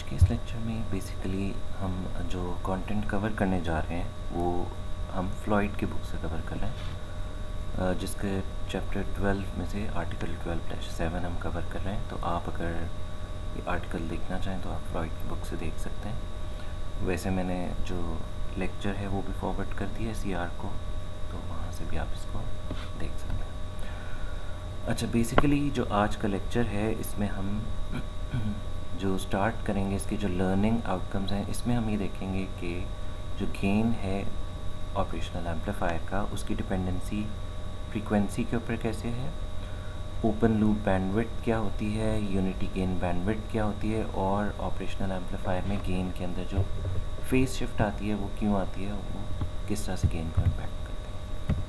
आज के इस लेक्चर में बेसिकली हम जो कंटेंट कवर करने जा रहे हैं वो हम फ्लॉयड की बुक से कवर कर रहे हैं, जिसके चैप्टर 12 में से आर्टिकल 12-7 हम कवर कर रहे हैं। तो आप अगर ये आर्टिकल देखना चाहें तो आप फ्लॉयड की बुक से देख सकते हैं। वैसे मैंने जो लेक्चर है वो भी फॉरवर्ड कर दिया है CR को, तो वहाँ से भी आप इसको देख सकते हैं। अच्छा, बेसिकली जो आज का लेक्चर है इसमें हम जो स्टार्ट करेंगे, इसके जो लर्निंग आउटकम्स हैं, इसमें हम ये देखेंगे कि जो गेन है ऑपरेशनल एम्पलीफायर का, उसकी डिपेंडेंसी फ्रीक्वेंसी के ऊपर कैसे है, ओपन लूप बैंडविड्थ क्या होती है, यूनिटी गेन बैंडविड्थ क्या होती है, और ऑपरेशनल एम्पलीफायर में गेन के अंदर जो फेज शिफ्ट आती है वो क्यों आती है, वो किस तरह से गेन को इम्पैक्ट करती है।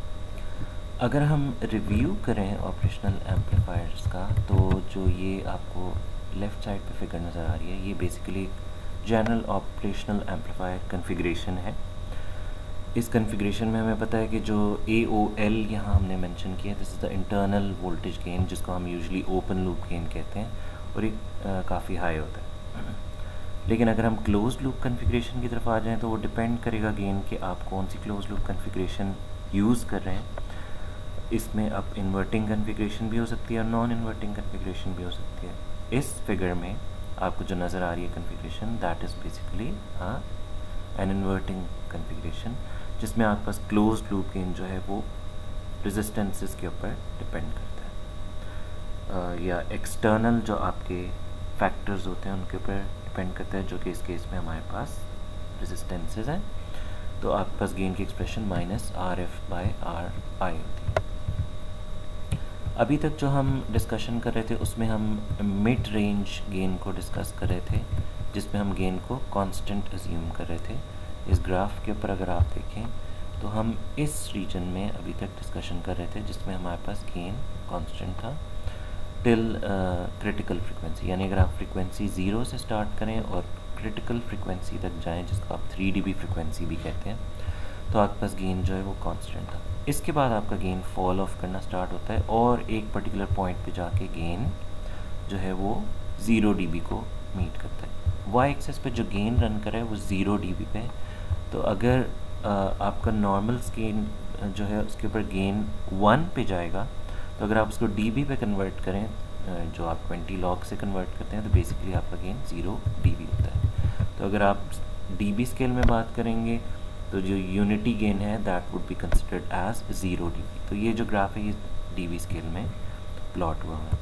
अगर हम रिव्यू करें ऑपरेशनल एम्पलीफायर्स का, तो जो ये आपको लेफ़्ट साइड पे फिगर नज़र आ रही है, ये basically general operational amplifier configuration है। इस कॉन्फ़िगरेशन में हमें पता है कि जो AOL यहाँ हमने मेंशन किया, this is the internal voltage gain, जिसको हम यूजुअली ओपन लूप गेन कहते हैं, और ये काफ़ी हाई होता है। लेकिन अगर हम क्लोज लूप कॉन्फ़िगरेशन की तरफ आ जाएँ तो वो डिपेंड करेगा गेन कि आप कौन सी क्लोज लूप कॉन्फ़िगरेशन यूज़ कर रहे हैं। इसमें अब इन्वर्टिंग कॉन्फ़िगरेशन भी हो सकती है और नॉन इन्वर्टिंग कॉन्फ़िगरेशन भी हो सकती है। इस फिगर में आपको जो नज़र आ रही है configuration, that is basically an inverting configuration, जिसमें आपके पास क्लोज लूप गेन जो है वो रेजिस्टेंसेस के ऊपर डिपेंड करता है, या एक्सटर्नल जो आपके फैक्टर्स होते हैं उनके ऊपर डिपेंड करता है, जो कि इस केस में हमारे पास रेजिस्टेंसेस हैं। तो आपके पास गेन की एक्सप्रेशन -RF/RI होती है। अभी तक जो हम डिस्कशन कर रहे थे उसमें हम मिड रेंज गेन को डिस्कस कर रहे थे, जिसमें हम गेन को कांस्टेंट अज्यूम कर रहे थे। इस ग्राफ के ऊपर अगर आप देखें तो हम इस रीजन में अभी तक डिस्कशन कर रहे थे, जिसमें हमारे पास गेन कांस्टेंट था टिल क्रिटिकल फ्रीक्वेंसी, यानी अगर आप फ्रीक्वेंसी 0 से स्टार्ट करें और क्रिटिकल फ्रीक्वेंसी तक जाएं, जिसको आप 3 dB फ्रीक्वेंसी भी कहते हैं, तो आपके पास गेन जो है वो कांस्टेंट था। इसके बाद आपका गेन फॉल ऑफ करना स्टार्ट होता है और एक पर्टिकुलर पॉइंट पे जाके गेन जो है वो 0 dB को मीट करता है। वाई एक्सेस पे जो गेन रन कर रहा है वो 0 dB पे। तो अगर आपका नॉर्मल गेन जो है उसके ऊपर गेन 1 पे जाएगा, तो अगर आप उसको dB पे कन्वर्ट करें, जो आप 20 log से कन्वर्ट करते हैं, तो बेसिकली आपका गेन 0 dB होता है। तो अगर आप dB स्केल में बात करेंगे तो जो यूनिटी गेन है that would be considered as 0 dB। तो ये जो ग्राफ है ये dB स्केल में प्लॉट हुआ है।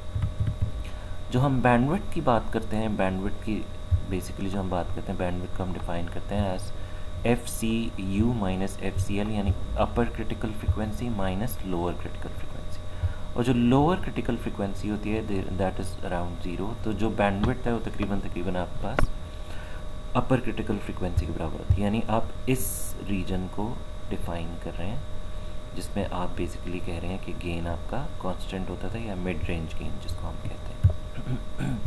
जो हम बैंडविड्थ की बात करते हैं, बैंडविड्थ की बेसिकली जो हम बात करते हैं, बैंडविड्थ को हम डिफाइन करते हैं एज FCU माइनस FCL, यानी अपर critical frequency minus lower critical frequency. और जो लोअर क्रिटिकल फ्रीक्वेंसी होती है दैट इज़ अराउंड 0। तो जो बैंडविड्थ है वो तकरीबन आपके पास अपर क्रिटिकल फ्रीक्वेंसी के बराबर होती है, यानी आप इस रीजन को डिफाइन कर रहे हैं, जिसमें आप बेसिकली कह रहे हैं कि गेन आपका कांस्टेंट होता था, या मिड रेंज गेन जिसको हम कहते हैं।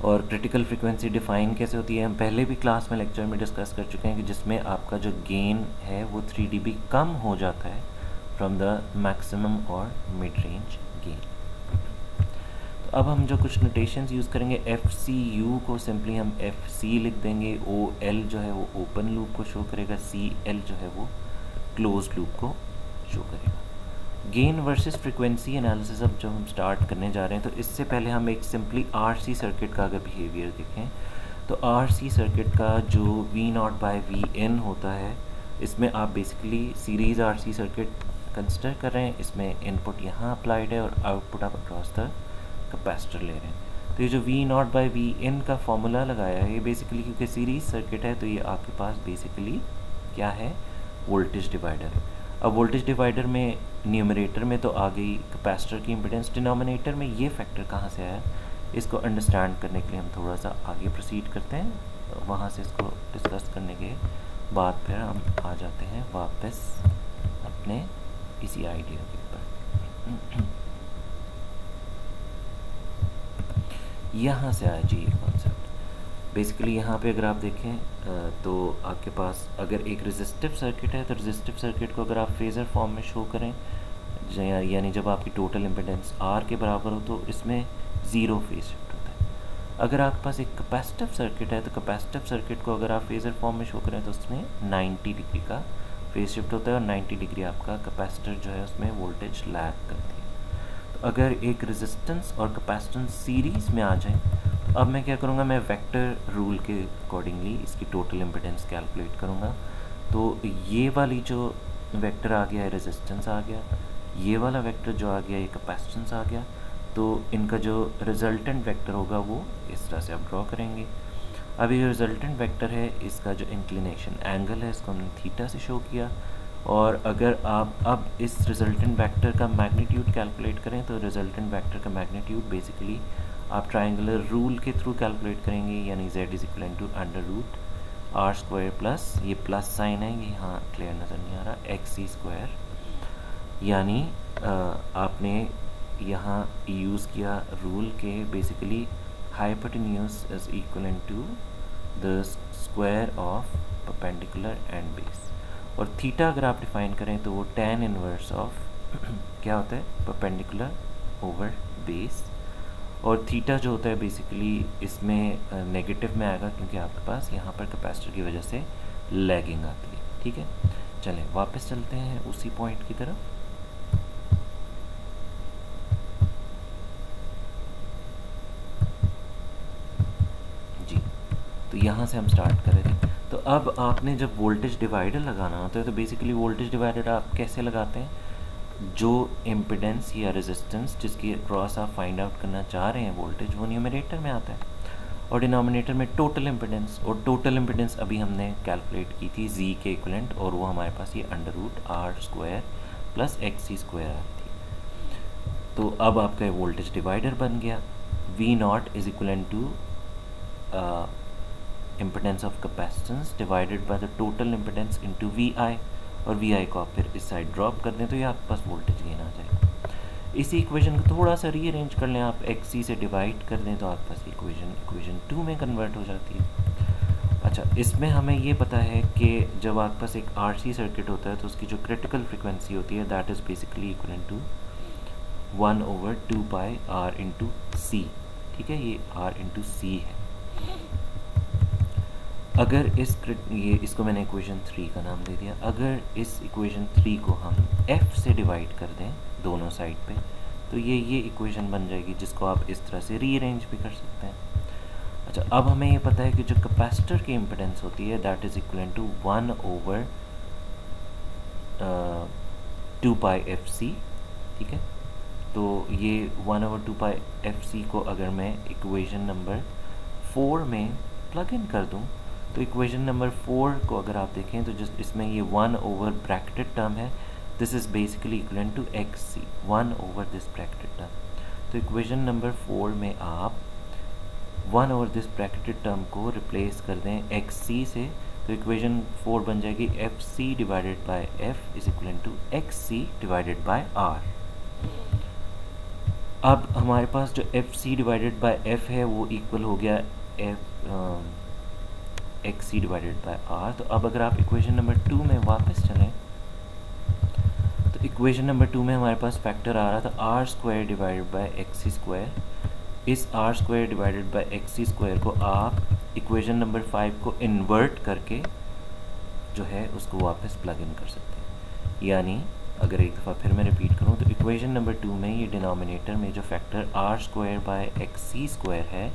और क्रिटिकल फ्रीक्वेंसी डिफाइन कैसे होती है, हम पहले भी क्लास में लेक्चर में डिस्कस कर चुके हैं कि जिसमें आपका जो गेन है वो 3 dB कम हो जाता है फ्रॉम द मैक्सिमम और मिड रेंज गेन। अब हम जो कुछ नोटेशंस यूज़ करेंगे, FCU को सिंपली हम FC लिख देंगे, OL जो है वो ओपन लूप को शो करेगा, CL जो है वो क्लोज लूप को शो करेगा। गेन वर्सेस फ्रीक्वेंसी एनालिसिस अब जो हम स्टार्ट करने जा रहे हैं, तो इससे पहले हम एक सिंपली RC सर्किट का अगर बिहेवियर देखें, तो RC सर्किट का जो V0/Vn होता है, इसमें आप basically series RC circuit consider कर रहे हैं। इसमें इनपुट यहाँ अप्लाइड है और आउटपुट आप अक्रॉस द कैपेसिटर ले रहे हैं। तो ये जो V0/Vn का फॉर्मूला लगाया है, ये बेसिकली क्योंकि सीरीज सर्किट है तो ये आपके पास बेसिकली क्या है, वोल्टेज डिवाइडर है। अब वोल्टेज डिवाइडर में न्यूमरेटर में तो आ गई कैपेसिटर की इम्पीडेंस, डिनोमिनेटर में ये फैक्टर कहाँ से आया, इसको अंडरस्टैंड करने के लिए हम थोड़ा सा आगे प्रोसीड करते हैं। वहाँ से इसको डिस्कस करने के बाद फिर हम आ जाते हैं वापस अपने इसी आइडिया के ऊपर। यहाँ से आया जी ये कॉन्सेप्ट। बेसिकली यहाँ पे अगर आप देखें तो आपके पास अगर एक रेजिस्टिव सर्किट है, तो रेजिस्टिव सर्किट को अगर आप फेज़र फॉर्म में शो करें, यानी जब आपकी टोटल इम्पीडेंस R के बराबर हो, तो इसमें 0 फेज शिफ्ट होता है। अगर आपके पास एक कैपेसिटिव सर्किट है तो कैपेसिटिव सर्किट को अगर आप फेजर फॉर्म में शो करें तो उसमें 90 डिग्री का फेज शिफ्ट होता है और 90 डिग्री आपका कैपेसिटर जो है उसमें वोल्टेज लैग करती है। तो अगर एक रेजिस्टेंस और कैपेसिटेंस सीरीज़ में आ जाए तो अब मैं क्या करूँगा, मैं वेक्टर रूल के अकॉर्डिंगली इसकी टोटल इम्पिडेंस कैलकुलेट करूँगा। तो ये वाली जो वेक्टर आ गया है रेजिस्टेंस आ गया, ये वाला वेक्टर जो आ गया ये कैपेसिटेंस आ गया, तो इनका जो रिजल्टेंट वेक्टर होगा वो इस तरह से आप ड्रॉ करेंगे। अब ये जो रिजल्टेंट वेक्टर है इसका जो इंक्लिनेशन एंगल है इसको हमने थीटा से शो किया। और अगर आप अब इस रिजल्टेंट वेक्टर का मैग्नीट्यूड कैलकुलेट करें तो रिजल्टेंट वेक्टर का मैग्नीट्यूड बेसिकली आप ट्रायंगुलर रूल के थ्रू कैलकुलेट करेंगे, यानी z is equal to under root are square plus, ये प्लस साइन है ये यहाँ क्लियर नज़र नहीं आ रहा, एक्स सी स्क्वायर, यानी आपने यहाँ यूज़ किया रूल के basically hypotenuse is equal to the square of perpendicular and base. और थीटा अगर आप डिफाइन करें तो वो tan इनवर्स ऑफ क्या होता है, परपेंडिकुलर ओवर बेस। और थीटा जो होता है बेसिकली इसमें नेगेटिव में आएगा क्योंकि आपके पास यहाँ पर कैपेसिटर की वजह से लैगिंग आती है। ठीक है, चलें वापस चलते हैं उसी पॉइंट की तरफ। जी, तो यहाँ से हम स्टार्ट करेंगे। तो अब आपने जब वोल्टेज डिवाइडर लगाना होता है तो बेसिकली वोल्टेज डिवाइडर आप कैसे लगाते हैं, जो इम्पिडेंस या रेजिस्टेंस जिसकी क्रॉस आप फाइंड आउट करना चाह रहे हैं वोल्टेज, वो न्यूमरेटर में आता है और डिनोमिनेटर में टोटल इम्पिडेंस। और टोटल इम्पिडेंस अभी हमने कैलकुलेट की थी z के इक्विवेलेंट, और वो हमारे पास ये under root are square plus X C square आ रही थी। तो अब आपका वोल्टेज डिवाइडर बन गया, v naught is equal to impedance of capacitance divided by the total impedance into V I, और वी आई को आप फिर इस साइड ड्रॉप कर दें तो ये आपके पास वोल्टेज गेन आ जाएगा। इसी इक्वेशन को थोड़ा सा रीअरेंज कर लें, आप एक्स सी से डिवाइड कर दें तो आपके पास इक्वेशन 2 में कन्वर्ट हो जाती है। अच्छा, इसमें हमें ये पता है कि जब आपके पास एक आरसी सर्किट होता है तो उसकी जो क्रिटिकल फ्रिक्वेंसी होती है that is basically equal to 1/2 pi R into C. ठीक है, ये आर इंटू सी है। अगर इसको मैंने इक्वेशन 3 का नाम दे दिया, अगर इस इक्वेशन 3 को हम f से डिवाइड कर दें दोनों साइड पे तो ये इक्वेशन बन जाएगी जिसको आप इस तरह से रीअरेंज भी कर सकते हैं। अच्छा, अब हमें ये पता है कि जो कैपेसिटर की इम्पिडेंस होती है that is equal to 1/2 pi f c. ठीक है, तो ये 1/2 पाई एफ सी को अगर मैं इक्वेशन नंबर 4 में प्लग इन कर दूं तो इक्वेशन नंबर 4 को अगर आप देखें तो जिस इसमें ये 1 ओवर ब्रैकेटेड टर्म है, this is basically equal to x c 1 over this bracketed term. तो इक्वेशन नंबर 4 में आप 1 ओवर दिस ब्रैकेटेड टर्म को रिप्लेस कर दें एक्स सी से, तो इक्वेशन 4 बन जाएगी F C divided by F is equal to x C divided by R. अब हमारे पास जो F C divided by F है वो इक्वल हो गया F X C divided by R. तो अब अगर आप इक्वेशन नंबर 2 में वापस चलें तो इक्वेशन नंबर 2 में हमारे पास फैक्टर आ रहा था R square divided by X C square. इस R square divided by X C square को आप इक्वेशन नंबर 5 को इन्वर्ट करके जो है उसको वापस प्लग इन कर सकते हैं। यानी अगर एक दफ़ा फिर मैं रिपीट करूं तो इक्वेशन नंबर 2 में ये डिनोमिनेटर में जो factor R square by X C square है,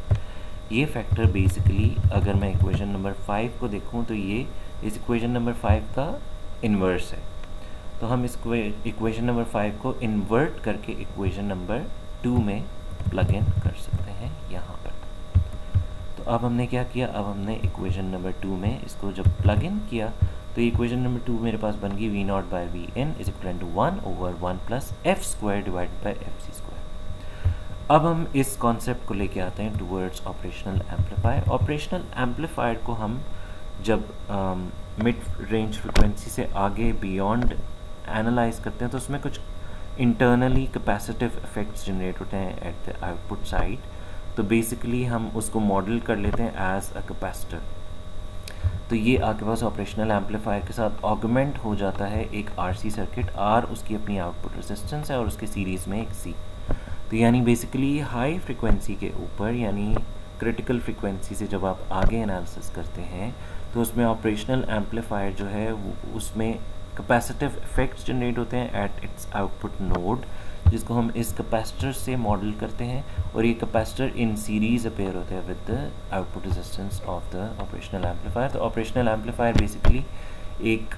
ये फैक्टर बेसिकली अगर मैं इक्वेशन नंबर 5 को देखूं तो ये इस इक्वेशन नंबर 5 का इन्वर्स है। तो हम इस इक्वेशन नंबर 5 को इन्वर्ट करके इक्वेशन नंबर 2 में प्लग इन कर सकते हैं यहाँ पर। तो अब हमने क्या किया, अब हमने इक्वेशन नंबर 2 में इसको जब प्लग इन किया तो इक्वेशन नंबर 2 मेरे पास बन गई V not by V N is equal to 1 over 1 plus F square divided by F C square. अब हम इस कॉन्सेप्ट को लेके आते हैं towards operational amplifier. Operational amplifier को हम जब मिड रेंज फ्रिक्वेंसी से आगे बियॉन्ड एनालाइज करते हैं तो उसमें कुछ इंटरनली कैपेसिटिव इफेक्ट्स जनरेट होते हैं एट द आउटपुट साइड। तो बेसिकली हम उसको मॉडल कर लेते हैं एज अ कैपेसिटर। तो ये आपके पास ऑपरेशनल एम्पलीफायर के साथ ऑगमेंट हो जाता है एक आरसी सर्किट, आर उसकी अपनी आउटपुट रेजिस्टेंस है और उसके सीरीज़ में एक सी। तो यानी बेसिकली हाई फ्रिक्वेंसी के ऊपर यानी क्रिटिकल फ्रीक्वेंसी से जब आप आगे एनालिसिस करते हैं तो उसमें ऑपरेशनल एम्पलीफायर जो है उसमें कैपेसिटिव इफेक्ट्स जनरेट होते हैं एट इट्स आउटपुट नोड, जिसको हम इस कैपेसिटर से मॉडल करते हैं, और ये कैपेसिटर इन सीरीज अपेयर होते हैं with the output resistance of the operational amplifier. तो ऑपरेशनल एम्पलीफायर बेसिकली एक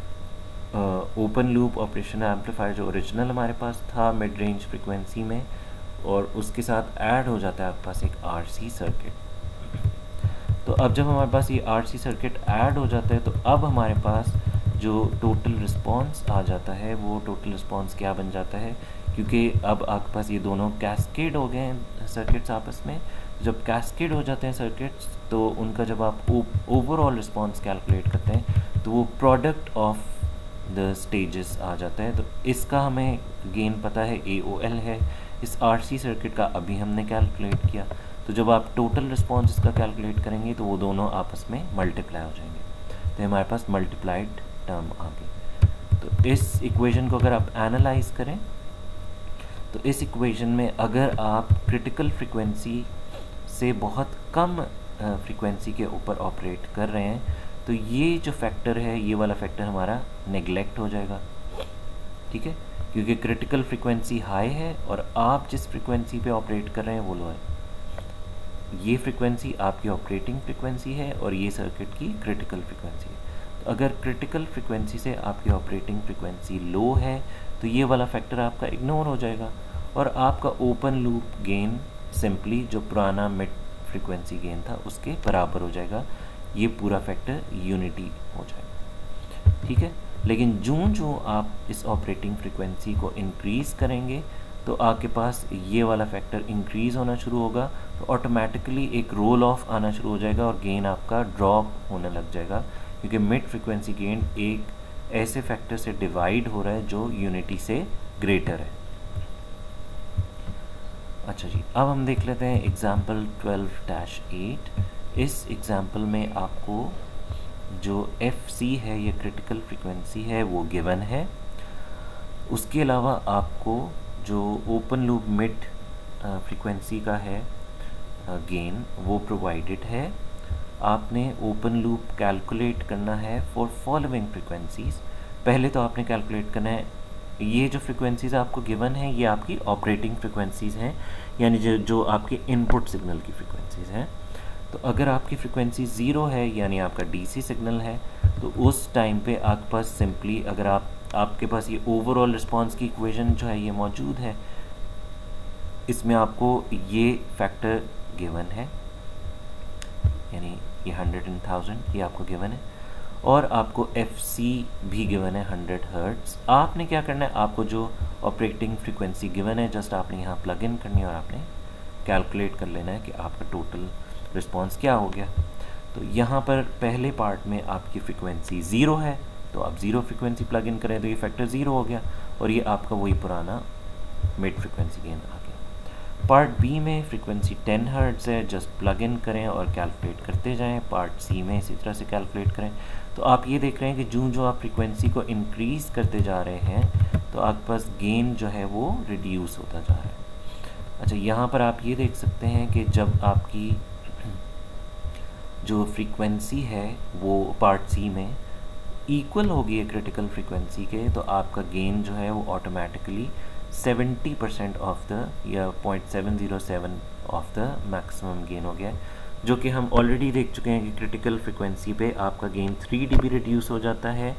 ओपन लूप ऑपरेशनल एम्पलीफायर जो ओरिजिनल हमारे पास था मिड रेंज फ्रीक्वेंसी में, और उसके साथ ऐड हो जाता है आपके पास एक आरसी सर्किट। तो अब जब हमारे पास ये आरसी सर्किट ऐड हो जाता है तो अब हमारे पास जो टोटल रिस्पांस आ जाता है वो टोटल रिस्पांस क्या बन जाता है, क्योंकि अब आपके पास ये दोनों कैस्केड हो गए हैं सर्किट्स आपस में। जब कैस्केड हो जाते हैं सर्किट्स तो उनका जब आप ओवरऑल रिस्पांस कैलकुलेट करते हैं तो वो प्रोडक्ट ऑफ द स्टेजेस आ जाता है। तो इसका हमें गेन पता है AOL है, इस RC सर्किट का अभी हमने कैलकुलेट किया। तो जब आप टोटल रिस्पांस इसका कैलकुलेट करेंगे तो वो दोनों आपस में मल्टीप्लाई हो जाएंगे, तो हमारे पास मल्टीप्लाइड टर्म आ गई। तो इस इक्वेशन को अगर आप एनालाइज करें तो इस इक्वेशन में अगर आप क्रिटिकल फ्रीक्वेंसी से बहुत कम फ्रीक्वेंसी के ऊपर ऑपरेट कर रहे हैं तो ये जो फैक्टर है, ये वाला फैक्टर हमारा नेग्लेक्ट हो जाएगा, ठीक है, क्योंकि क्रिटिकल फ्रीक्वेंसी हाई है और आप जिस फ्रीक्वेंसी पे ऑपरेट कर रहे हैं वो लो है। ये फ्रीक्वेंसी आपकी ऑपरेटिंग फ्रीक्वेंसी है और ये सर्किट की क्रिटिकल फ्रीक्वेंसी है। तो अगर क्रिटिकल फ्रीक्वेंसी से आपकी ऑपरेटिंग फ्रीक्वेंसी लो है तो ये वाला फैक्टर आपका इग्नोर हो जाएगा और आपका ओपन लूप गेन सिंपली जो पुराना मिड फ्रीक्वेंसी गेन था उसके बराबर हो जाएगा। ये पूरा फैक्टर यूनिटी हो जाएगा, ठीक है। लेकिन जो आप इस ऑपरेटिंग फ्रीक्वेंसी को इंक्रीज़ करेंगे तो आपके पास ये वाला फैक्टर इंक्रीज़ होना शुरू होगा, तो ऑटोमेटिकली एक रोल ऑफ आना शुरू हो जाएगा और गेन आपका ड्रॉप होने लग जाएगा, क्योंकि मिड फ्रीक्वेंसी गेन एक ऐसे फैक्टर से डिवाइड हो रहा है जो यूनिटी से ग्रेटर है। अच्छा जी, अब हम देख लेते हैं एग्जाम्पल 12-8। इस एग्जाम्पल में आपको जो FC है ये क्रिटिकल फ्रीक्वेंसी है वो गिवन है। उसके अलावा आपको जो ओपन लूप मिड फ्रीक्वेंसी का है गेन वो प्रोवाइडेड है। आपने ओपन लूप कैलकुलेट करना है फॉर फॉलोइंग फ्रीक्वेंसीज। पहले तो आपने कैलकुलेट करना है ये जो फ्रीक्वेंसीज आपको गिवन है ये आपकी ऑपरेटिंग फ्रीक्वेंसीज हैं, यानी जो आपके इनपुट सिग्नल की फ्रीक्वेंसीज हैं। तो अगर आपकी फ्रीक्वेंसी 0 है यानी आपका DC सिग्नल है तो उस टाइम पे आपके पास सिंपली अगर आपके पास ये ओवरऑल रिस्पांस की इक्वेशन जो है ये मौजूद है, इसमें आपको ये फैक्टर गिवन है, यानी ये 100 and 1000 ये आपको गिवन है, और आपको FC भी गिवन है 100 हर्ट्ज़। आपने क्या करना है, आपको जो ऑपरेटिंग फ्रीक्वेंसी गिवन है जस्ट आपने यहाँ प्लग इन करनी है और आपने कैलकुलेट कर लेना है कि आपका टोटल रिस्पांस क्या हो गया। तो यहाँ पर पहले पार्ट में आपकी फ्रीक्वेंसी 0 है तो आप 0 फ्रीक्वेंसी प्लग इन करें तो ये फैक्टर 0 हो गया और ये आपका वही पुराना मिड फ्रीक्वेंसी गेन आ गया। पार्ट B में फ्रीक्वेंसी 10 हर्ट्ज़ है, जस्ट प्लग इन करें और कैलकुलेट करते जाएं। पार्ट C में इसी तरह से कैलकुलेट करें। तो आप ये देख रहे हैं कि जो आप फ्रीक्वेंसी को इंक्रीज़ करते जा रहे हैं तो आपके पास गेन जो है वो रिड्यूस होता जा रहा है। अच्छा, यहाँ पर आप ये देख सकते हैं कि जब आपकी जो फ्रीक्वेंसी है वो पार्ट C में इक्वल होगी है क्रिटिकल फ्रीक्वेंसी के, तो आपका गेन जो है वो ऑटोमेटिकली 70% ऑफ द या 0.707 ऑफ द मैक्सिमम गेन हो गया, जो कि हम ऑलरेडी देख चुके हैं कि क्रिटिकल फ्रीक्वेंसी पे आपका गेन 3 dB रिड्यूस हो जाता है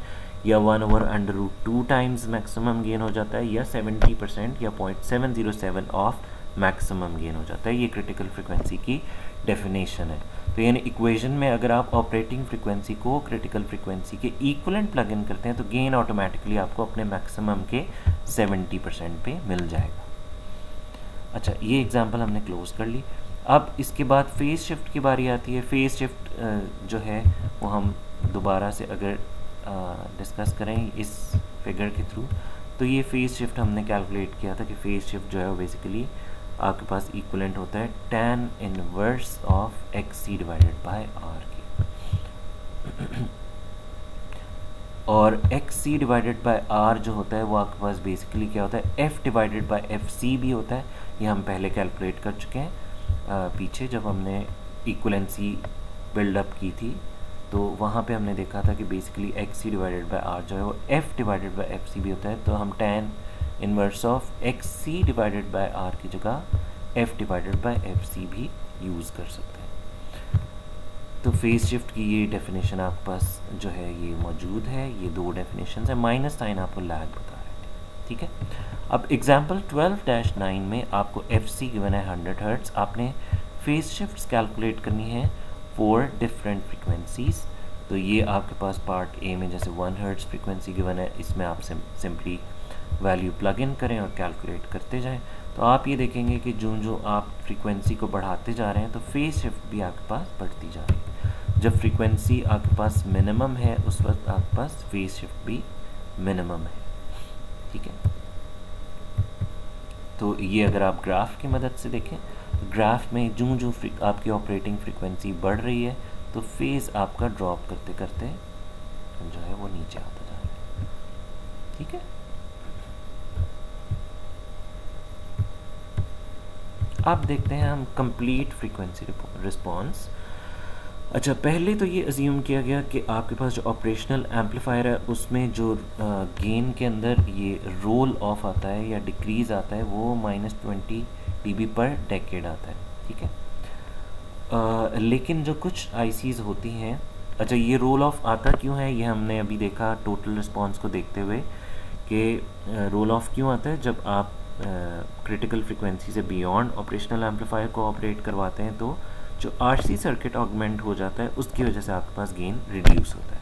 या 1/√2 टाइम्स मैक्सिमम गेन हो जाता है, या 70% या 0.707 ऑफ मैक्सिमम गेन हो जाता है। ये क्रिटिकल फ्रीक्वेंसी की डेफिनेशन है। तो यानी इक्वेशन में अगर आप ऑपरेटिंग फ्रीक्वेंसी को क्रिटिकल फ्रीक्वेंसी के इक्वलेंट प्लग इन करते हैं तो गेन ऑटोमेटिकली आपको अपने मैक्सिमम के 70% पे मिल जाएगा। अच्छा, ये एग्जांपल हमने क्लोज कर ली। अब इसके बाद फेज शिफ्ट की बारी आती है। फेज शिफ्ट जो है वो हम दोबारा से अगर डिस्कस करें इस फिगर के थ्रू, तो ये फेज शिफ्ट हमने कैलकुलेट किया था कि फेज शिफ्ट जो है वो बेसिकली आपके पास इक्वलेंट होता है tan inverse of XC divided by R की। और XC डिवाइडेड बाय R जो होता है वो आपके पास बेसिकली क्या होता है, F डिवाइडेड बाय FC भी होता है। ये हम पहले कैलकुलेट कर चुके हैं पीछे जब हमने इक्वलेंसी बिल्डअप की थी, तो वहाँ पे हमने देखा था कि basically X C divided by R जो है वो F divided by F C भी होता है, तो हम tan inverse of X C divided by R की जगह F divided by F C भी यूज़ कर सकते हैं। तो फेज शिफ्ट की ये डेफिनेशन आपके पास जो है ये मौजूद है, ये दो डेफिनेशन है, माइनस साइन आपको लैग बता रहा है, ठीक है। अब एग्जाम्पल 12-9 में आपको एफ सी गिवन है 100 हर्ट्स, आपने फेज शिफ्ट्स कैलकुलेट करनी है फॉर डिफरेंट फ्रीक्वेंसीज। तो ये आपके पास पार्ट ए में जैसे 1 हर्ट्स फ्रीक्वेंसी गिवन है, इसमें आप सिंपली वैल्यू प्लग इन करें और कैलकुलेट करते जाएं, तो आप ये देखेंगे कि जो आप फ्रीक्वेंसी को बढ़ाते जा रहे हैं तो फेज शिफ्ट भी आपके पास बढ़ती जा रही है। जब फ्रीक्वेंसी आपके पास मिनिमम है उस वक्त आपके पास फेज शिफ्ट भी मिनिमम है, ठीक है। तो ये अगर आप ग्राफ की मदद से देखें, तो ग्राफ में जो आपकी ऑपरेटिंग फ्रीक्वेंसी बढ़ रही है तो फेज आपका ड्रॉप करते करते जो है वो नीचे आता जा रहा है, ठीक है। अब देखते हैं हम कंप्लीट फ्रीक्वेंसी रिस्पॉन्स। अच्छा, पहले तो ये अज्यूम किया गया कि आपके पास जो ऑपरेशनल एम्पलीफायर है उसमें जो गेन के अंदर ये रोल ऑफ आता है या डिक्रीज़ आता है वो -20 dB पर डेकेड आता है, ठीक है। लेकिन जो कुछ आईसीज होती हैं, अच्छा ये रोल ऑफ आता क्यों है ये हमने अभी देखा टोटल रिस्पॉन्स को देखते हुए कि रोल ऑफ क्यों आता है जब आप क्रिटिकल फ्रीक्वेंसी से बियॉन्ड ऑपरेशनल एम्पलीफायर को ऑपरेट करवाते हैं तो जो आरसी सर्किट ऑगमेंट हो जाता है उसकी वजह से आपके पास गेन रिड्यूस होता है।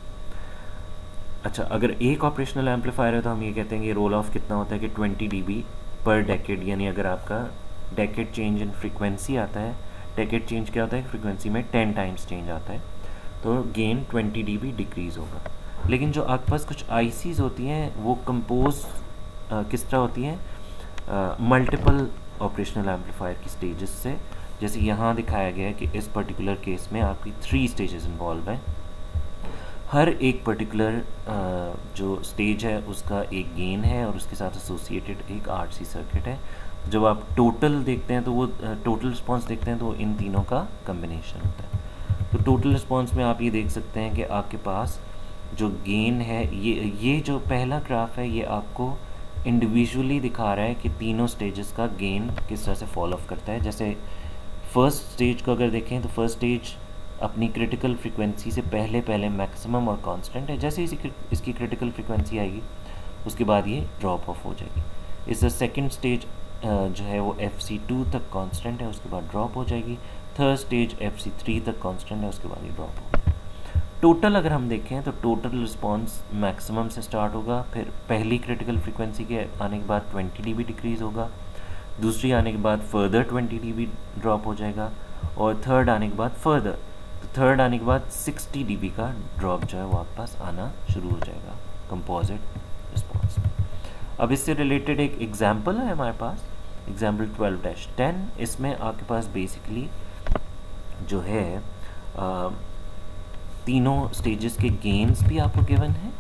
अच्छा, अगर एक ऑपरेशनल एम्पलीफायर है तो हम ये कहते हैं कि रोल ऑफ कितना होता है कि 20 dB पर डेकेड, यानी अगर आपका डेकेड चेंज इन फ्रीक्वेंसी आता है, डेकेड चेंज क्या होता है फ्रीक्वेंसी में 10 टाइम्स चेंज आता है, तो गेन 20 dB डिक्रीज़ होगा। लेकिन जो आपके पास कुछ आईसीज होती हैं वो कंपोज किस तरह होती हैं, मल्टीपल ऑपरेशनल एम्पलीफायर की स्टेजेस से, जैसे यहाँ दिखाया गया है कि इस पर्टिकुलर केस में आपकी 3 स्टेजेस इन्वॉल्व हैं। हर एक पर्टिकुलर जो स्टेज है उसका एक गेन है और उसके साथ एसोसिएटेड एक आरसी सर्किट है। जब आप टोटल देखते हैं तो वो टोटल रिस्पॉन्स देखते हैं तो इन तीनों का कम्बिनेशन होता है। तो टोटल रिस्पॉन्स में आप ये देख सकते हैं कि आपके पास जो गेन है, ये जो पहला ग्राफ है ये आपको इंडिविजुअली दिखा रहा है कि तीनों स्टेजेस का गेन किस तरह से फॉलो अप करता है। जैसे फर्स्ट स्टेज को अगर देखें तो फर्स्ट स्टेज अपनी क्रिटिकल फ्रीक्वेंसी से पहले मैक्सिमम और कांस्टेंट है, जैसे इसकी क्रिटिकल फ्रीक्वेंसी आएगी उसके बाद ये ड्रॉप ऑफ हो जाएगी। इसका सेकंड स्टेज जो है वो FC2 तक कांस्टेंट है, उसके बाद ड्रॉप हो जाएगी। थर्ड स्टेज FC3 तक कांस्टेंट है, उसके बाद ये ड्रॉप होगा। टोटल अगर हम देखें तो टोटल रिस्पॉन्स मैक्सिमम से स्टार्ट होगा, फिर पहली क्रिटिकल फ्रीक्वेंसी के आने के बाद 20 dB डिक्रीज़ होगा, दूसरी आने के बाद फर्दर 20 dB ड्रॉप हो जाएगा, और थर्ड आने के बाद फर्दर, तो थर्ड आने के बाद 60 dB का ड्रॉप जो है वो आपके पास आना शुरू हो जाएगा कंपोजिट रिस्पॉन्स में। अब इससे रिलेटेड एक एग्जाम्पल है हमारे पास, एग्जाम्पल 12-10। इसमें आपके पास बेसिकली जो है तीनों स्टेजेस के गेन्स भी आपको गिवन है,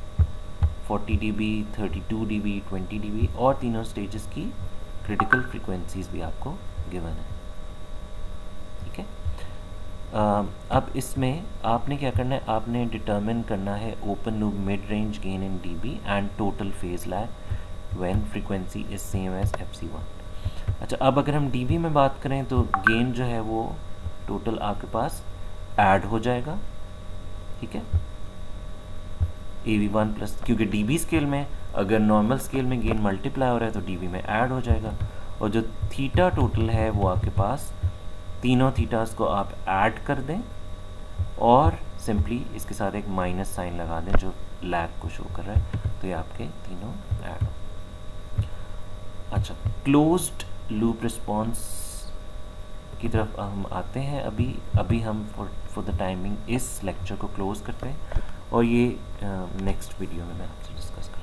40 dB, 32 dB, 20 dB, और तीनों स्टेजेस की क्रिटिकल फ्रीक्वेंसीज भी आपको गिवन है, ठीक है। अब इसमें आपने क्या करना है, आपने डिटर्मिन करना है open loop mid range gain in dB and total phase lag when frequency is same as FC1। अच्छा, अब अगर हम dB में बात करें तो गेन जो है वो टोटल आपके पास ऐड हो जाएगा, ठीक है, AV1 प्लस, क्योंकि dB स्केल में अगर नॉर्मल स्केल में गेन मल्टीप्लाई हो रहा है तो dB में ऐड हो जाएगा, और जो थीटा टोटल है वो आपके पास तीनों थीटास को आप ऐड कर दें और सिंपली इसके साथ एक माइनस साइन लगा दें जो लैग को शो कर रहा है, तो ये आपके तीनों ऐड हो। अच्छा, क्लोज्ड लूप रिस्पॉन्स की तरफ हम आते हैं। अभी हम फॉर द टाइमिंग इस लेक्चर को क्लोज करते हैं और ये नेक्स्ट वीडियो में मैं आपसे डिस्कस करूँगा।